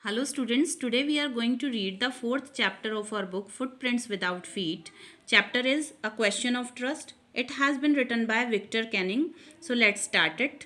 Hello students, today we are going to read the fourth chapter of our book Footprints Without Feet. Chapter is A Question of Trust. It has been written by Victor Canning. So let's start it.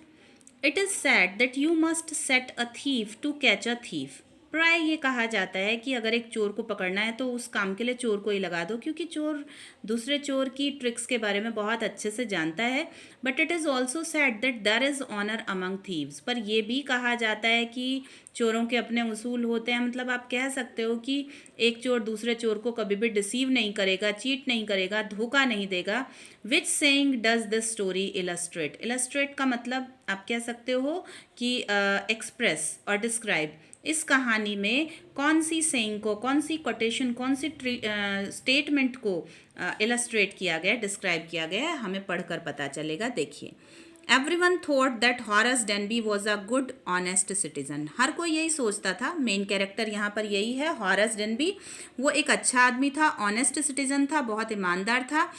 It is said that you must set a thief to catch a thief. प्राय ये कहा जाता है कि अगर एक चोर को पकड़ना है तो उस काम के लिए चोर को ही लगा दो, क्योंकि चोर दूसरे चोर की ट्रिक्स के बारे में बहुत अच्छे से जानता है. But it is also sad that there is honour among thieves. पर यह भी कहा जाता है कि चोरों के अपने उसूल होते हैं. मतलब आप कह सकते हो कि एक चोर दूसरे चोर को कभी भी डिसीव नहीं करेगा, चीट नहीं करेगा, धोखा नहीं देगा. Which saying does this story illustrate. Illustrate का मतलब आप कह सकते हो कि एक्सप्रेस और डिस्क्राइब. इस कहानी में कौन सी सेइंग को, कौन सी कोटेशन, कौन सी स्टेटमेंट को इलस्ट्रेट किया गया, डिस्क्राइब किया गया है, हमें पढ़कर पता चलेगा. देखिए, everyone thought that Horace Denby was a good honest citizen. हर कोई यही सोचता था. मेन कैरेक्टर यहाँ पर यही है, हॉरस डेनबी. वो एक अच्छा आदमी था, ऑनेस्ट सिटीजन था, बहुत ईमानदार था.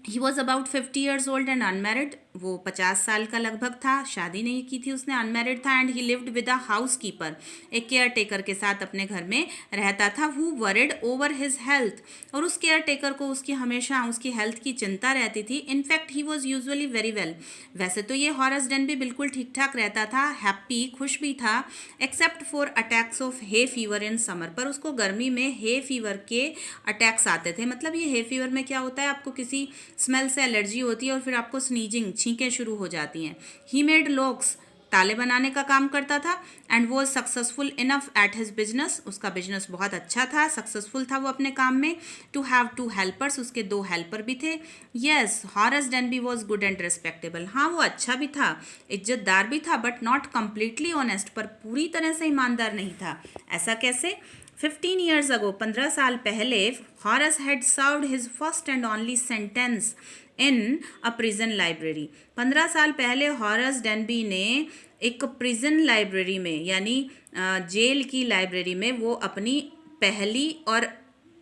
He was about 50 years old and unmarried. वो 50 साल का लगभग था, शादी नहीं की थी उसने, अनमेरिड था. And he lived with a house keeper. एक केयर टेकर के साथ अपने घर में रहता था. Who worried over his health. और उस केयर टेकर को उसकी हमेशा उसकी हेल्थ की चिंता रहती थी. In fact he was usually very well. वैसे तो ये हॉरस डेनबी बिल्कुल ठीक ठाक रहता था, हैप्पी, खुश भी था, except for attacks of hay fever in summer. पर उसको गर्मी में हे फीवर के अटैक्स आते थे. मतलब ये हे फीवर में क्या होता है, आपको किसी स्मेल से एलर्जी होती है और फिर आपको स्नीजिंग, छींकें शुरू हो जाती हैं. He made locks. ताले बनाने का काम करता था. And was successful enough at his business. उसका बिजनेस बहुत अच्छा था, सक्सेसफुल था वो अपने काम में. To have 2 helpers. उसके 2 हेल्पर भी थे. Yes, Horace Denby was good and respectable. हाँ, वो अच्छा भी था, इज्जतदार भी था, बट नॉट कम्प्लीटली ऑनेस्ट. पर पूरी तरह से ईमानदार नहीं था. ऐसा कैसे? 15 years ago, 15 साल पहले, harrows had served his first and only sentence in a prison library. 15 साल पहले हॉरस डेनबी ने एक प्रिजन लाइब्रेरी में, यानी जेल की लाइब्रेरी में, वो अपनी पहली और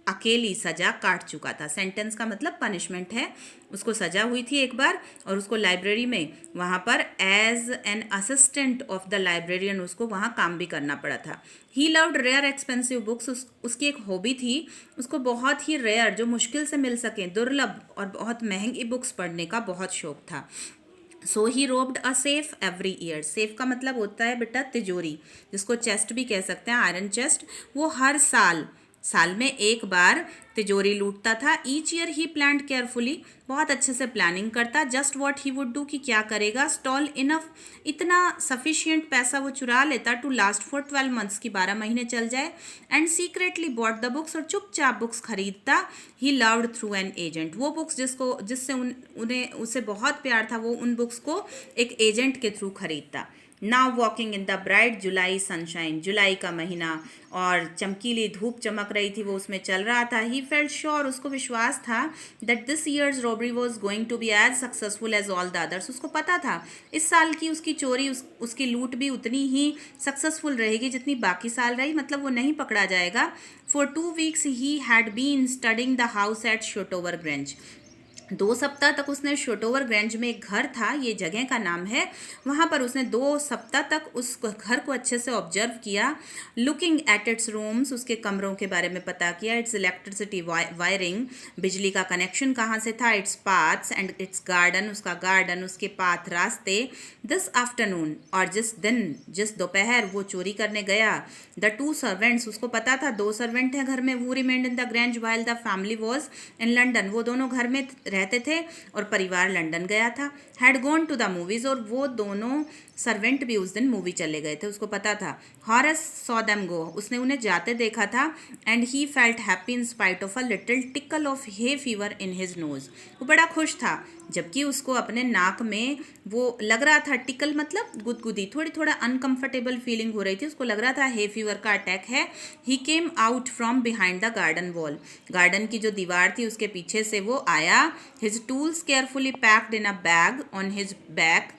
अकेली सज़ा काट चुका था. सेंटेंस का मतलब पनिशमेंट है. उसको सज़ा हुई थी एक बार, और उसको लाइब्रेरी में वहाँ पर as an assistant of the librarian उसको वहाँ काम भी करना पड़ा था. He loved rare expensive books. उसकी एक हॉबी थी, उसको बहुत ही रेयर, जो मुश्किल से मिल सकें, दुर्लभ और बहुत महंगी बुक्स पढ़ने का बहुत शौक था. So he robbed a safe every year. Safe का मतलब होता है बेटा तिजोरी, जिसको चेस्ट भी कह सकते हैं, आयरन चेस्ट. वो हर साल में एक बार तिजोरी लूटता था. ईच ईयर ही प्लान्ड केयरफुली. बहुत अच्छे से प्लानिंग करता. Just what he would do, कि क्या करेगा. Stall enough. इतना सफिशियंट पैसा वो चुरा लेता टू लास्ट फॉर 12 months, की 12 महीने चल जाए. And secretly bought the books. और चुपचाप बुक्स खरीदता. He loved through an agent. वो बुक्स जिससे उन्हें उसे बहुत प्यार था, वो उन बुक्स को एक एजेंट के थ्रू खरीदता. Now walking in the bright July sunshine. जुलाई का महीना और चमकीली धूप चमक रही थी, वो उसमें चल रहा था. He felt sure. उसको विश्वास था that this year's robbery was going to be as successful as all the others. उसको पता था इस साल की उसकी चोरी, उसकी लूट भी उतनी ही सक्सेसफुल रहेगी जितनी बाकी साल रही. मतलब वो नहीं पकड़ा जाएगा. For 2 weeks he had been studying the house at Shotover Grange. 2 सप्ताह तक उसने शोटोवर ग्रेंज में एक घर था, ये जगह का नाम है, वहाँ पर उसने 2 सप्ताह तक उस घर को अच्छे से ऑब्जर्व किया. Looking at its rooms. उसके कमरों के बारे में पता किया. It's electricity wiring. बिजली का कनेक्शन कहाँ से था. It's paths and it's garden. उसका गार्डन, उसके पाथ, रास्ते. This afternoon. और जिस दोपहर वो चोरी करने गया, द 2 सर्वेंट्स. उसको पता था 2 सर्वेंट हैं घर में. वो remained in the grange while the family was in London. वो दोनों घर में रहते थे और परिवार लंदन गया था. Had gone to the movies. और वो दोनों सर्वेंट भी उस दिन मूवी चले गए थे, उसको पता था. Harrows saw them go. उसने उन्हें जाते देखा था. And he felt happy in spite of a little tackle of hay fever in his nose. वो बड़ा खुश था, जबकि उसको अपने नाक में वो लग रहा था, टिकल मतलब गुदगुदी, थोड़ा अनकंफर्टेबल फीलिंग हो रही थी. उसको लग रहा था हे फीवर का अटैक है. He came out from behind the garden wall. Garden की जो दीवार थी उसके पीछे से वो आया. His tools carefully packed in a bag on his back.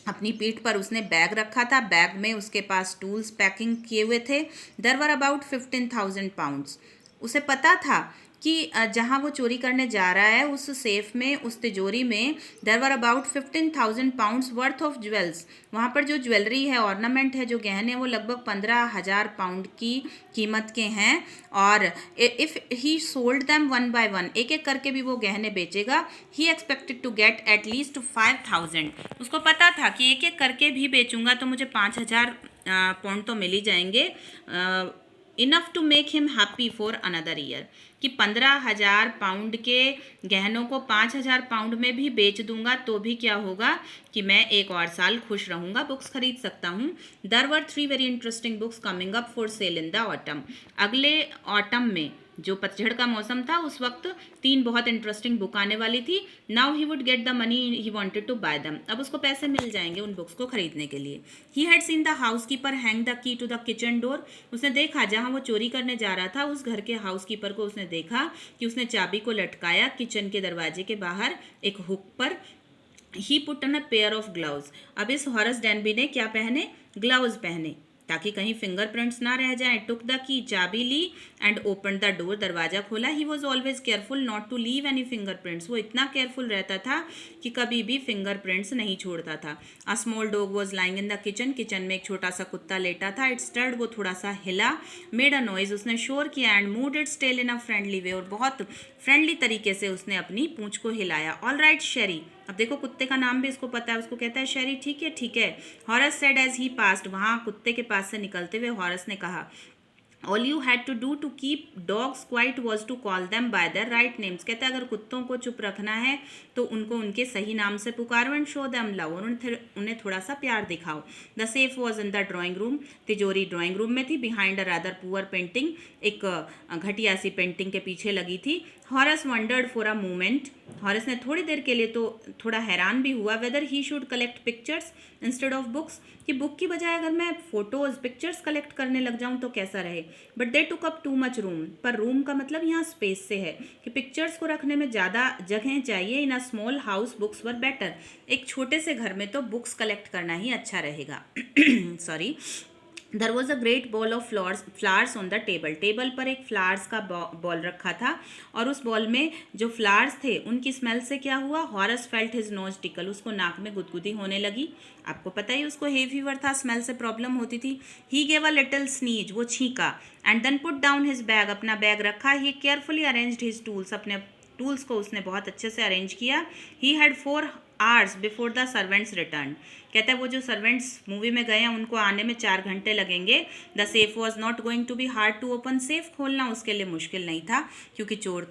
अपनी पीठ पर उसने बैग रखा था. बैग में उसके पास टूल्स पैकिंग किए हुए थे. There were about 15,000 pounds. उसे पता था कि जहाँ वो चोरी करने जा रहा है उस सेफ में, उस तिजोरी में there were about 15,000 pounds worth of jewels. वहाँ पर जो ज्वेलरी है, ऑर्नामेंट है, जो गहने, वो लगभग 15,000 पाउंड की कीमत के हैं। और if he sold them one by one, एक एक करके भी वो गहने बेचेगा, ही एक्सपेक्टेड टू गेट एटलीस्ट 5,000। उसको पता था कि एक एक करके भी बेचूंगा तो मुझे 5,000 पाउंड तो मिल ही जाएंगे, enough to make him happy for another year. कि 15,000 पाउंड के गहनों को 5,000 पाउंड में भी बेच दूंगा तो भी क्या होगा कि मैं एक और साल खुश रहूंगा, बुक्स खरीद सकता हूँ। There were 3 very interesting books coming up for sale in the autumn. अगले ऑटम में, जो पतझड़ का मौसम था, उस वक्त 3 बहुत इंटरेस्टिंग बुक आने वाली थी। Now he would get the money he wanted to buy them. अब उसको पैसे मिल जाएंगे उन बुक्स को खरीदने के लिए। He had seen the housekeeper hang the key to the kitchen door. उसने देखा, जहां वो चोरी करने जा रहा था, उस घर के हाउस कीपर को उसने देखा कि उसने चाबी को लटकाया किचन के दरवाजे के बाहर एक हुक पर। He put on a pair of gloves. अब इस हॉरस डैनबी ने क्या पहने? ग्लव्स पहने, ताकि कहीं फिंगरप्रिंट्स ना रह जाएं। टुक द की, चाबी ली, एंड ओपन द डोर, दरवाजा खोला। He was always careful not to leave any fingerprints. वो इतना केयरफुल रहता था कि कभी भी फिंगरप्रिंट्स नहीं छोड़ता था। A small dog was lying in the kitchen. Kitchen में एक छोटा सा कुत्ता लेटा था। इट स्टर्ड, वो थोड़ा सा हिला। मेड अ नॉइज, उसने शोर किया। And moved its tail in a friendly way, और बहुत फ्रेंडली तरीके से उसने अपनी पूंछ को हिलाया। ऑल राइट शेरी। अब देखो, कुत्ते का नाम भी इसको पता है, उसको कहता है शेरी। ठीक है ठीक है। Horace said as he passed. वहाँ कुत्ते के पास से निकलते हुए हॉरस ने कहा, all you had to do to keep dogs quiet was to call them by their right names. कहते हैं अगर कुत्तों को चुप रखना है तो उनको उनके सही नाम से पुकारो। एंड शो दैम लव, और उन्हें थोड़ा सा प्यार दिखाओ। The safe was in the drawing room. तिजोरी ड्राइंग रूम में थी। Behind a rather poor painting, एक घटिया सी पेंटिंग के पीछे लगी थी। Horace wondered for a moment. Horace ने थोड़ी देर के लिए तो थोड़ा हैरान भी हुआ, weather he should collect pictures instead of books, कि बुक की बजाय अगर मैं फोटोज, पिक्चर्स कलेक्ट करने लग जाऊं तो कैसा रहे। But they took up too much room. पर रूम का मतलब यहाँ स्पेस से है कि पिक्चर्स को रखने में ज़्यादा जगह चाहिए। In a small house books were better. एक छोटे से घर में तो बुक्स कलेक्ट करना ही अच्छा रहेगा। Sorry. There was a great bowl of flowers on the table. Table पर एक फ्लावर्स का बॉल रखा था, और उस बॉल में जो फ्लावर्स थे उनकी स्मेल से क्या हुआ? Harrows felt his nose tackle. उसको नाक में गुदगुदी होने लगी। आपको पता ही उसको हे फीवर था, स्मेल से प्रॉब्लम होती थी। He gave a little sneeze, वो छींका। And then put down his bag, अपना बैग रखा। He carefully arranged his tools, अपने टूल्स को उसने बहुत अच्छे से अरेंज किया। He had 4 hours before the servants return. कहता है वो जो सर्वेंट्स मूवी में गए हैं उनको आने में 4 घंटे लगेंगे। The safe was not going to be hard to open. Safe खोलना उसके लिए मुश्किल नहीं था, क्योंकि चोर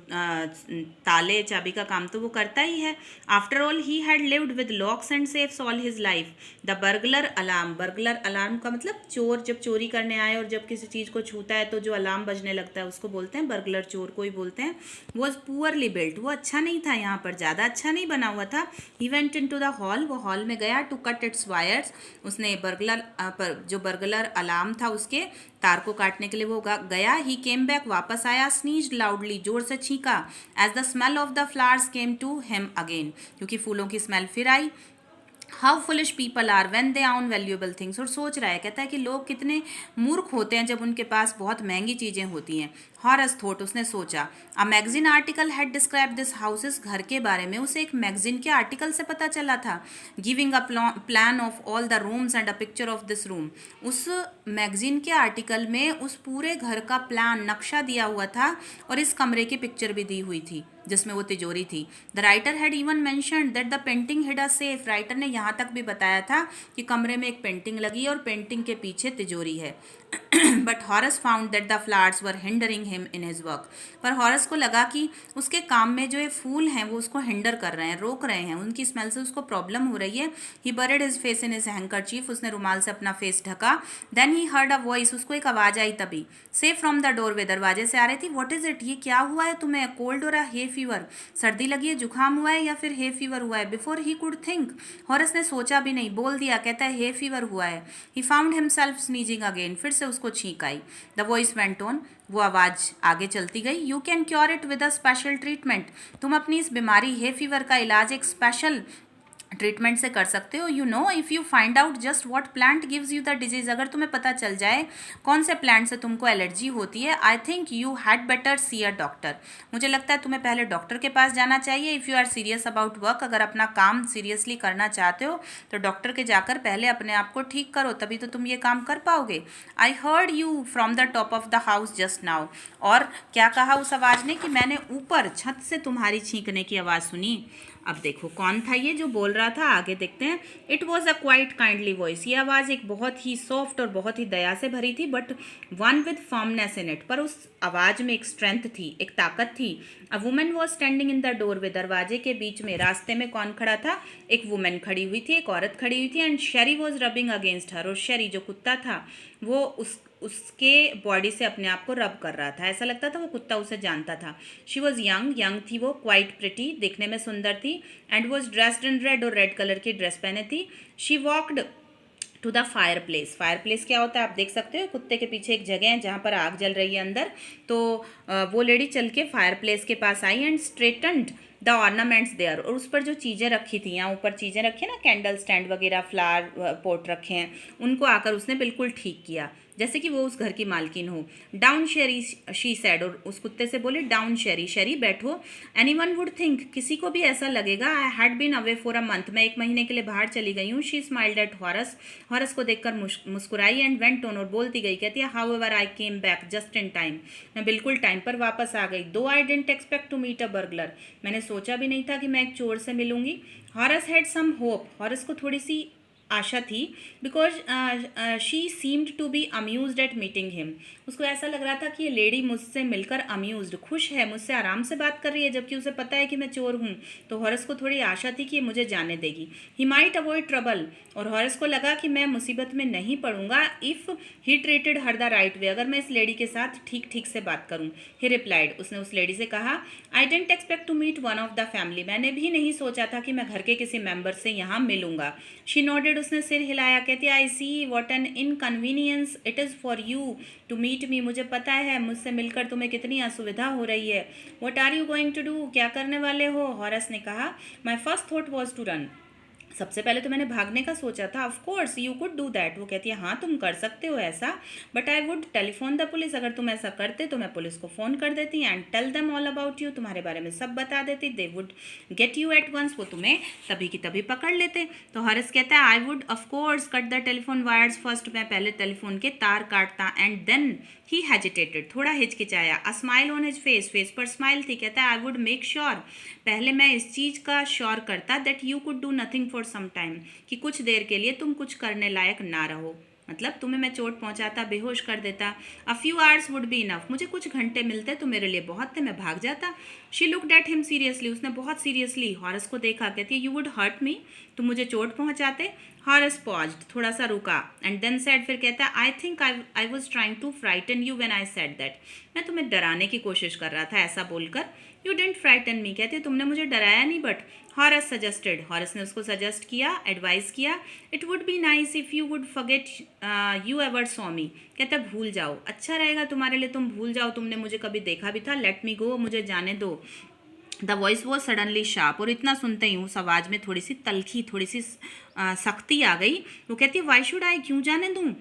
ताले चाबी का काम तो वो करता ही है। After all he had lived with locks and safes all his life. The burglar alarm. Burglar alarm का मतलब चोर जब चोरी करने आए और जब किसी चीज़ को छूता है तो जो अलार्म बजने लगता है उसको बोलते हैं बर्गलर, चोर को ही बोलते हैं। वॉज पुअरली बिल्ट, वो अच्छा नहीं था, यहाँ पर ज़्यादा अच्छा नहीं बना हुआ था। He went into the hall, वो हॉल में गया। टू कट इट्स वायर्स, उसने बर्गलर पर जो बर्गलर अलार्म था उसके तार को काटने के लिए वो गया। ही केम बैक, वापस आया। स्नीज्ड लाउडली, जोर से छींका। As the smell of the flowers came to him again, क्योंकि फूलों की स्मेल फिर आई। How foolish people are when they own valuable things. और सोच रहा है, कहता है कि लोग कितने मूर्ख होते हैं जब उनके पास बहुत महंगी चीज़ें होती हैं। हॉरस थॉट, उसने सोचा। A magazine article had describe this house, इस घर के बारे में उसे एक मैगजीन के आर्टिकल से पता चला था। Giving a plan of all the rooms and a picture of this room. उस मैगजीन के आर्टिकल में उस पूरे घर का प्लान, नक्शा दिया हुआ था, और इस कमरे की पिक्चर भी दी हुई थी जिसमें वो तिजोरी थी। The writer had even mentioned that the painting hid a safe. Writer ने यहाँ तक भी बताया था कि कमरे में एक पेंटिंग लगी है और पेंटिंग के पीछे तिजोरी है। But harrows found that the flowers were hindering him in his work. पर हॉरस को लगा कि उसके काम में जो ये फूल हैं वो उसको हिंडर कर रहे हैं, रोक रहे हैं, उनकी स्मेल से उसको प्रॉब्लम हो रही है। He buried his face in his handkerchief, उसने रुमाल से अपना फेस ढका। Then he heard a voice, उसको एक आवाज़ आई तभी से फ्रॉम द डोरवे, दरवाजे से आ रही थी। व्हाट इज इट, ये क्या हुआ है तुम्हें? कोल्ड और हे फीवर, सर्दी लगी है, जुकाम हुआ है, या फिर हे फीवर हुआ है? Before he could think, harrows ने सोचा भी नहीं, बोल दिया। कहता है हे फीवर हुआ है। He found himself sneezing again, फिर से उसको छींक आई। द वॉइस वेंट ऑन, वो आवाज़ आगे चलती गई। You can cure it with a special treatment, तुम अपनी इस बीमारी हे फीवर का इलाज एक स्पेशल ट्रीटमेंट से कर सकते हो। You know if you find out just what plant gives you the disease, अगर तुम्हें पता चल जाए कौन से प्लांट से तुमको एलर्जी होती है, I think you had better C a doctor, मुझे लगता है तुम्हें पहले डॉक्टर के पास जाना चाहिए। If you are serious about work, अगर अपना काम सीरियसली करना चाहते हो तो डॉक्टर के जाकर पहले अपने आप को ठीक करो, तभी तो तुम ये काम कर पाओगे। I heard you from the top of the house just now, और क्या कहा उस आवाज़ ने कि मैंने ऊपर छत से तुम्हारी छींकने की आवाज़ सुनी। अब देखो कौन था ये जो बोल रहा था, आगे देखते हैं। It was a quite kindly voice, ये आवाज़ एक बहुत ही सॉफ्ट और बहुत ही दया से भरी थी, but one with firmness in it, पर उस आवाज़ में एक स्ट्रेंथ थी, एक ताकत थी। A woman was standing in the doorway, दरवाजे के बीच में, रास्ते में कौन खड़ा था, एक वुमेन खड़ी हुई थी, एक औरत खड़ी हुई थी। And Sheri was rubbing against her, और शेरी जो कुत्ता था वो उसके बॉडी से अपने आप को रब कर रहा था, ऐसा लगता था वो कुत्ता उसे जानता था। शी वॉज यंग थी वो, क्वाइट प्रिटी, देखने में सुंदर थी, and was dressed in red, और रेड कलर की ड्रेस पहने थी। She walked to the fireplace, fireplace क्या होता है आप देख सकते हो, कुत्ते के पीछे एक जगह है जहाँ पर आग जल रही है अंदर, तो वो लेडी चल के फायर प्लेस के पास आई एंड स्ट्रेटन्ड द ऑर्नामेंट्स देयर, और उस पर जो चीज़ें रखी थी, यहाँ ऊपर चीज़ें रखी ना, कैंडल स्टैंड वगैरह, फ्लावर पॉट रखे हैं, उनको आकर उसने बिल्कुल ठीक किया जैसे कि वो उस घर की मालकिन हो। डाउन शेरी शी सैड, और उस कुत्ते से बोले डाउन शेरी, शेरी बैठो। एनीवन वुड थिंक, किसी को भी ऐसा लगेगा, I had been away for a month, मैं एक महीने के लिए बाहर चली गई हूँ। She smiled at Horace, Horace को देखकर मुस्कुराई, एंड वेंट ऑन, और बोलती गई, कहती है however I came back just in time, time बिल्कुल टाइम पर वापस आ गई। Though I didn't expect to meet a burglar, मैंने सोचा भी नहीं था कि मैं एक चोर से मिलूंगी। Horace had some hope, Horace को थोड़ी सी आशा थी, because she seemed to be amused at meeting him, उसको ऐसा लग रहा था कि ये लेडी मुझसे मिलकर अम्यूज्ड, खुश है, मुझसे आराम से बात कर रही है, जबकि उसे पता है कि मैं चोर हूँ। तो हॉरस को थोड़ी आशा थी कि ये मुझे जाने देगी। ही माइट अवॉइड ट्रबल, और हॉरस को लगा कि मैं मुसीबत में नहीं पड़ूंगा if he treated her the right way, अगर मैं इस लेडी के साथ ठीक ठीक से बात करूँ। ही रिप्लाइड, उसने उस लेडी से कहा, I didn't expect to meet one of the family, मैंने भी नहीं सोचा था कि मैं घर के किसी मेंबर से यहाँ मिलूंगा। शी नोडेड, उसने सिर हिलाया, कहती I see what an inconvenience it is for you to meet me, मुझे पता है मुझसे मिलकर तुम्हें कितनी असुविधा हो रही है। What are you going to do, क्या करने वाले हो। हॉरस ने कहा, my first thought was to run, सबसे पहले तो मैंने भागने का सोचा था। Of course you could do that, वो कहती है हाँ तुम कर सकते हो ऐसा, but I would telephone the police, अगर तुम ऐसा करते तो मैं पुलिस को फ़ोन कर देती, and tell them all about you, तुम्हारे बारे में सब बता देती। They would get you at once, वो तुम्हें तभी की तभी पकड़ लेते। तो हॉरस कहता है, I would of course cut the telephone wires first, मैं पहले टेलीफोन के तार काटता। एंड देन ही हेजिटेटेड, थोड़ा हिचकिचाया। A smile on his face, face पर स्माइल थी। कहता है, आई वुड मेक श्योर, पहले मैं इस चीज़ का श्योर करता, that you could do nothing for some time, कि कुछ देर के लिए तुम कुछ करने लायक ना रहो, मतलब तुम्हें मैं चोट पहुंचाता, बेहोश कर देता। A few hours would be enough, मुझे कुछ घंटे मिलते तो मेरे लिए बहुत थे, मैं भाग जाता। She looked at him seriously, उसने बहुत सीरियसली हॉरस को देखा। कहती है, यू वुड हर्ट मी, तुम मुझे चोट पहुंचाते। हॉरस पॉज्ड, थोड़ा सा रुका, एंड देन सेड, फिर कहता है, I think I was trying to frighten you when I said that, मैं तुम्हें डराने की कोशिश कर रहा था ऐसा बोलकर। यू डिडंट फ्राइटन मी, कहते तुमने मुझे डराया नहीं, बट हॉरस सजेस्टेड, हॉरस ने उसको सजेस्ट किया, एडवाइस किया, it would be nice if you would forget you ever saw me, कहता भूल जाओ, अच्छा रहेगा तुम्हारे लिए, तुम भूल जाओ तुमने मुझे कभी देखा भी था। लेट मी गो, मुझे जाने दो। The voice was suddenly sharp, और इतना सुनते ही उस आवाज़ में थोड़ी सी तलखी, थोड़ी सी सख्ती आ गई। वो कहती है, वाई शुड आई, क्यों जाने दूँ।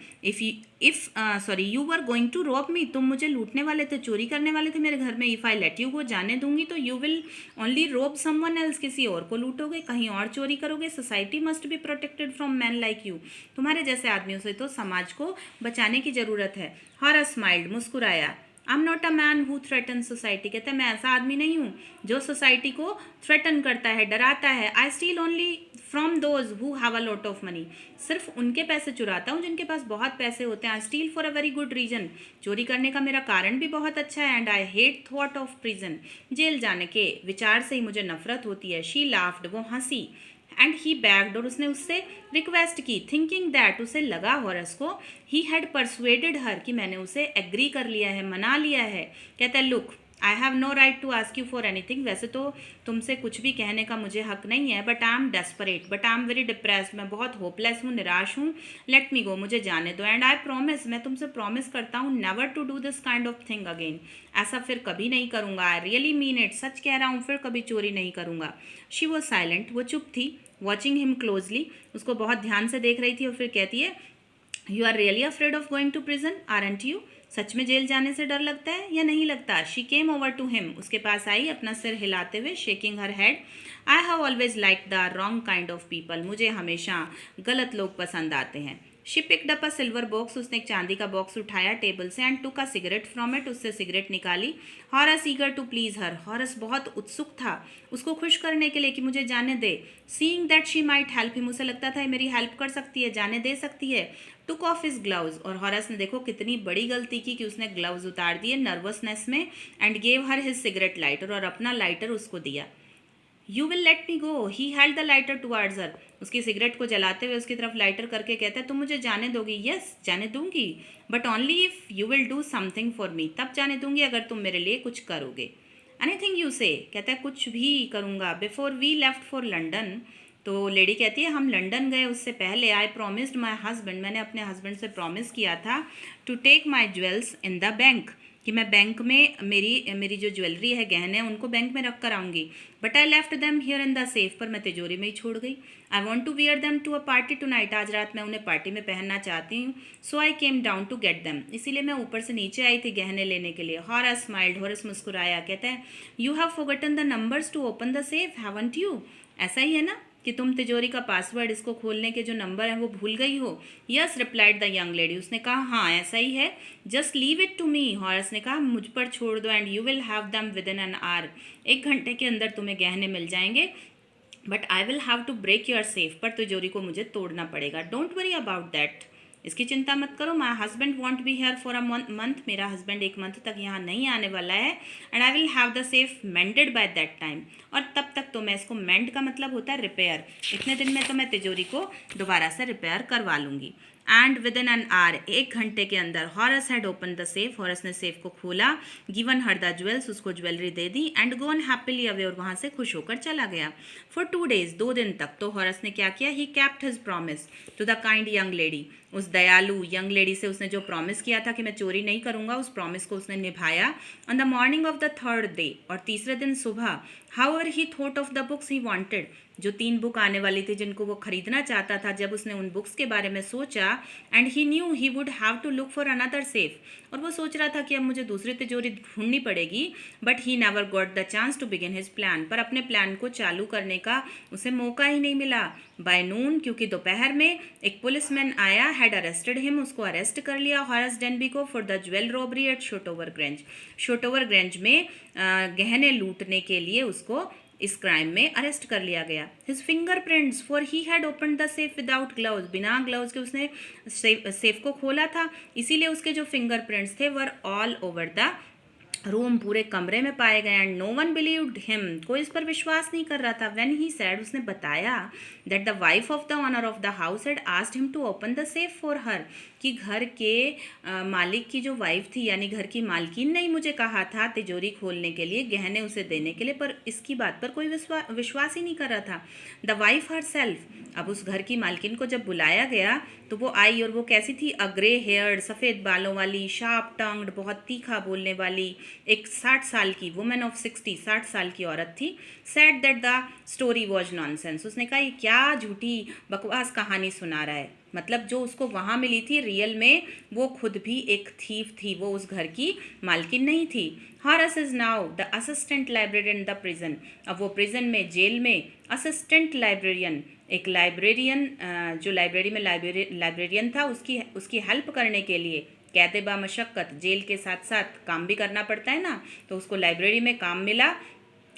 Sorry you were going to rob me, तुम मुझे लूटने वाले थे, चोरी करने वाले थे मेरे घर में। If I let you go, जाने दूंगी तो you will only rob someone else, किसी और को लूटोगे, कहीं और चोरी करोगे। Society must be protected from man like you, तुम्हारे जैसे आदमियों से तो समाज को बचाने की ज़रूरत है। हॉरस स्माइल्ड, मुस्कुराया। I am not a man who threaten society, कहता है मैं ऐसा आदमी नहीं हूँ जो सोसाइटी को थ्रेटन करता है, डराता है। I steal only from those who have a lot of money, सिर्फ उनके पैसे चुराता हूँ जिनके पास बहुत पैसे होते हैं। I steal for a very good reason, चोरी करने का मेरा कारण भी बहुत अच्छा है। And I hate thought of prison, जेल जाने के विचार से ही मुझे नफरत होती है। शी लाफ्ड, वो हंसी। एंड ही बैग्ड, और उसने उससे रिक्वेस्ट की, थिंकिंग दैट, उसे लगा हॉरस को, ही हैड परसुएडेड हर, कि मैंने उसे एग्री कर लिया है, मना लिया है। कहता है, look I have no right to ask you for anything, वैसे तो तुमसे कुछ भी कहने का मुझे हक नहीं है, but I am desperate, but I am very depressed, मैं बहुत होपलेस हूँ, निराश हूँ। लेट मी गो, मुझे जाने दो। एंड आई प्रॉमिस, मैं तुमसे प्रॉमिस करता हूँ, never to do this kind of thing again, ऐसा फिर कभी नहीं करूँगा। आई रियली मीन इट, सच कह रहा हूँ, फिर कभी चोरी नहीं करूँगा। शी वॉज साइलेंट, वो चुप थी। वॉचिंग हिम क्लोजली, उसको बहुत ध्यान से देख रही थी और फिर कहती है, you are really afraid of going to prison aren't you, सच में जेल जाने से डर लगता है या नहीं लगता? She came over to him, उसके पास आई अपना सिर हिलाते हुए, shaking her head. I have always like the wrong kind of people, मुझे हमेशा गलत लोग पसंद आते हैं। She picked up a silver box, उसने एक चांदी का बॉक्स उठाया टेबल से, and took a cigarette from it, उससे सिगरेट निकाली। Horace eager to please her, Horace बहुत उत्सुक था उसको खुश करने के लिए कि मुझे जाने दे। Seeing that she might help him, उसे लगता था मेरी हेल्प कर सकती है, जाने दे सकती है। टुक ऑफ हिज ग्लव्स, और हॉरस ने देखो कितनी बड़ी गलती की कि उसने ग्लव्स उतार दिए नर्वसनेस में, and gave her his cigarette lighter, और अपना लाइटर उसको दिया। You will let me go, he held the lighter towards हर, उसकी सिगरेट को जलाते हुए उसकी तरफ लाइटर करके कहता है, तुम मुझे जाने दोगी? यस, जाने दूंगी, but only if you will do something for me, तब जाने दूंगी अगर तुम मेरे लिए कुछ करोगे। एनीथिंग यू से, कहता है कुछ भी करूंगा। Before we left for London, तो लेडी कहती है हम लंदन गए उससे पहले, आई प्रोमिस्ड माई हस्बैंड, मैंने अपने हस्बैंड से प्रॉमिस किया था, to take my jewels in the bank, कि मैं बैंक में मेरी जो ज्वेलरी है, गहने हैं, उनको बैंक में रख कर आऊँगी। But I left them here in the safe, पर मैं तिजोरी में ही छोड़ गई। I want to wear them to a party tonight, आज रात मैं उन्हें पार्टी में पहनना चाहती हूँ। So I came down to get them, इसीलिए मैं ऊपर से नीचे आई थी गहने लेने के लिए। हॉरस स्माइल्ड, हॉरस मुस्कुराया, कहता है you have forgotten the numbers to open the safe, haven't you? ऐसा ही है ना कि तुम तिजोरी का पासवर्ड, इसको खोलने के जो नंबर हैं वो भूल गई हो? Yes replied the young lady, उसने कहा हाँ ऐसा ही है। Just leave it to me, Horace ने कहा मुझ पर छोड़ दो, and you will have them within an hour, 1 घंटे के अंदर तुम्हें गहने मिल जाएंगे। But I will have to break your safe, पर तिजोरी को मुझे तोड़ना पड़ेगा। डोंट वरी अबाउट दैट, इसकी चिंता मत करो। My husband want be here for a month, मेरा हस्बैंड 1 मंथ तक यहाँ नहीं आने वाला है। And I will have the safe मेंडेड by that time, और तब तक तो मैं इसको, मेंड का मतलब होता है रिपेयर, इतने दिन में तो मैं तिजोरी को दोबारा से रिपेयर करवा लूँगी। And within an hour, 1 घंटे के अंदर, Horace had open the safe, Horace ने सेफ को खोला, गिवन हर द ज्वेल्स, उसको ज्वेलरी दे दी, एंड गोन हैप्पीली अवे, और वहाँ से खुश होकर चला गया। फॉर 2 days, 2 दिन तक तो हॉरस ने क्या किया, he kept his promise to the kind young lady, उस दयालु यंग लेडी से उसने जो प्रॉमिस किया था कि मैं चोरी नहीं करूंगा, उस प्रॉमिस को उसने निभाया। On the morning of the 3rd day, और तीसरे दिन सुबह, however he thought of the books he wanted, जो 3 बुक आने वाली थी जिनको वो खरीदना चाहता था, जब उसने उन बुक्स के बारे में सोचा, and he knew he would have to look for another safe, और वो सोच रहा था कि अब मुझे दूसरी तिजोरी ढूंढनी पड़ेगी। But he never got the chance to begin his plan, पर अपने प्लान को चालू करने का उसे मौका ही नहीं मिला। बाय नून, क्योंकि दोपहर में एक पुलिसमैन आया, हैड अरेस्टेड हिम, उसको अरेस्ट कर लिया हॉरस डेनबी को, for the jewel robbery at Shotover Grange, Shotover Grange में गहने लूटने के लिए उसको इस क्राइम में अरेस्ट कर लिया गया। His fingerprints, for he had open the safe without gloves, बिना ग्लव्स के उसने सेफ को खोला था, इसीलिए उसके जो फिंगरप्रिंट्स थे were all over the room, पूरे कमरे में पाए गए। And no one believed him, कोई इस पर विश्वास नहीं कर रहा था। व्हेन ही सेड, उसने बताया, that the wife of the owner of the house had asked him to open the safe for her, कि घर के मालिक की जो वाइफ थी, यानी घर की मालकिन ने ही मुझे कहा था तिजोरी खोलने के लिए, गहने उसे देने के लिए, पर इसकी बात पर कोई विश्वास ही नहीं कर रहा था। द वाइफ हर सेल्फ, अब उस घर की मालकिन को जब बुलाया गया तो वो आई, और वो कैसी थी, अ ग्रे हेयर्ड, सफ़ेद बालों वाली, शार्प टंग्ड, बहुत तीखा बोलने वाली, एक 60 साल की, वुमेन ऑफ 60, 60 साल की औरत थी। Said that the story was nonsense, उसने कहा ये क्या झूठी बकवास कहानी सुना रहा है, मतलब जो उसको वहाँ मिली थी रियल में वो खुद भी एक थीफ थी, वो उस घर की मालकिन नहीं थी। Harrows is now the assistant librarian in the prison, अब वो प्रिजन में, जेल में असिस्टेंट लाइब्रेरियन, एक लाइब्रेरियन, जो लाइब्रेरी में लाइब्रेरियन था, उसकी हेल्प करने के लिए, कहते बामशक्कत, जेल के साथ साथ काम भी करना पड़ता है ना, तो उसको लाइब्रेरी में काम मिला।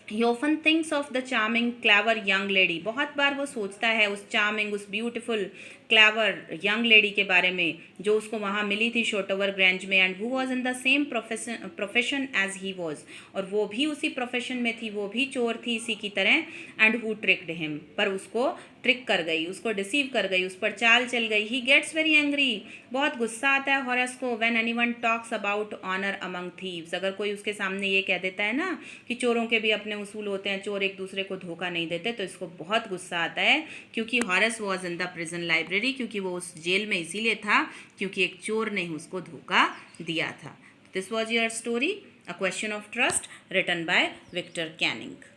He often thinks of the charming, clever young lady, बहुत बार वो सोचता है उस चार्मिंग, उस ब्यूटीफुल क्लेवर यंग लेडी के बारे में जो उसको वहाँ मिली थी शोटोवर ग्रेंज में, and who was in the same profession as he was, और वो भी उसी प्रोफेशन में थी, वो भी चोर थी इसी की तरह। एंड हु ट्रिक्ड हिम, पर उसको ट्रिक कर गई, उसको डिसीव कर गई, उस पर चाल चल गई। ही गेट्स वेरी एंग्री, बहुत गुस्सा आता है हॉरस को, when anyone talks about honour among thieves, अगर कोई उसके सामने ये कह देता है ना कि चोरों के भी अपने उसूल होते हैं, चोर एक दूसरे को धोखा नहीं देते, तो इसको बहुत गुस्सा आता है। क्योंकि harrows was in the prison library, क्योंकि वो उस जेल में इसीलिए था क्योंकि एक चोर ने उसको धोखा दिया था। This was your story, a question of trust, written by Victor Canning.